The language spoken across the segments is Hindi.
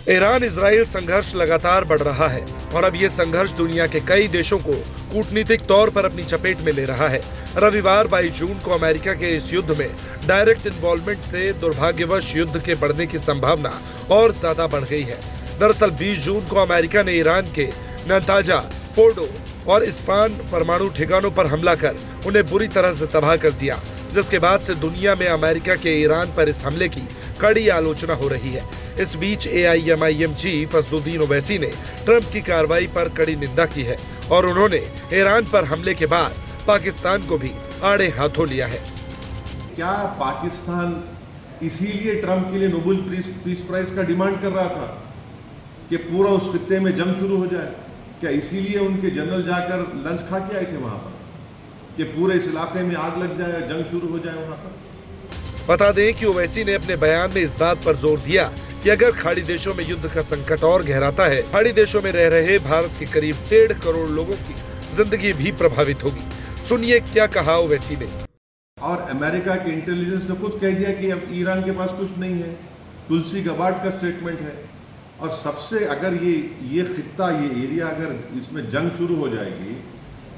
ईरान इजराइल संघर्ष लगातार बढ़ रहा है और अब ये संघर्ष दुनिया के कई देशों को कूटनीतिक तौर पर अपनी चपेट में ले रहा है। रविवार 22 जून को अमेरिका के इस युद्ध में डायरेक्ट इन्वॉल्वमेंट से दुर्भाग्यवश युद्ध के बढ़ने की संभावना और ज्यादा बढ़ गई है। दरअसल 20 जून को अमेरिका ने ईरान के नताजा, फोर्डो और इस्फान परमाणु ठिकानों पर हमला कर उन्हें बुरी तरह से तबाह कर दिया, जिसके बाद से दुनिया में अमेरिका के ईरान पर इस हमले की कड़ी आलोचना हो रही है। इस बीच AIMIM चीफ असदुद्दीन ओवैसी ने ट्रंप की कार्रवाई पर कड़ी निंदा की है और उन्होंने ईरान पर हमले के बाद पाकिस्तान को भी आड़े हाथों लिया है। क्या पाकिस्तान इसीलिए ट्रंप के लिए नोबेल पीस प्राइज का डिमांड कर रहा था कि पूरा उस खित्ते में जंग शुरू हो जाए? क्या इसीलिए उनके जनरल जाकर लंच खा के आए थे वहां पर कि पूरे इस इलाके में आग लग जाए, जंग शुरू हो जाए वहां पर? बता दें कि ओवैसी ने अपने बयान में इस बात पर जोर दिया कि अगर खाड़ी देशों में युद्ध का संकट और गहराता है, खाड़ी देशों में रह रहे भारत के करीब 1.5 करोड़ लोगों की जिंदगी भी प्रभावित होगी। सुनिए क्या कहा ओवैसी ने। और अमेरिका के इंटेलिजेंस ने खुद कह दिया कि अब ईरान के पास कुछ नहीं है। तुलसी गबार्ड का स्टेटमेंट है। और सबसे अगर ये खित्ता, ये एरिया अगर इसमें जंग शुरू हो जाएगी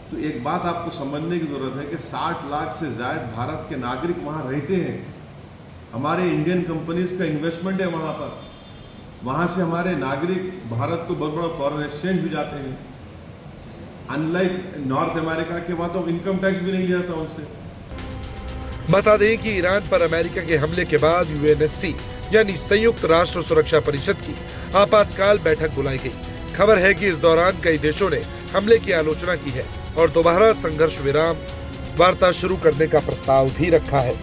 तो एक बात आपको समझने की जरूरत है कि 60 लाख से ज्यादा भारत के नागरिक वहां रहते हैं। हमारे इंडियन कंपनीज का इन्वेस्टमेंट है वहां पर। वहां से हमारे नागरिक भारत को बहुत बड़ा फॉरेन एक्सचेंज भी जाते हैं। अनलाइक नॉर्थ अमेरिका के वहां तो इनकम टैक्स भी नहीं जाता उनसे। बता दें कि ईरान पर अमेरिका के हमले के बाद UNSC यानी संयुक्त राष्ट्र सुरक्षा परिषद की आपातकाल बैठक बुलाई गई। खबर है कि इस दौरान कई देशों ने हमले की आलोचना की है और दोबारा संघर्ष विराम वार्ता शुरू करने का प्रस्ताव भी रखा है।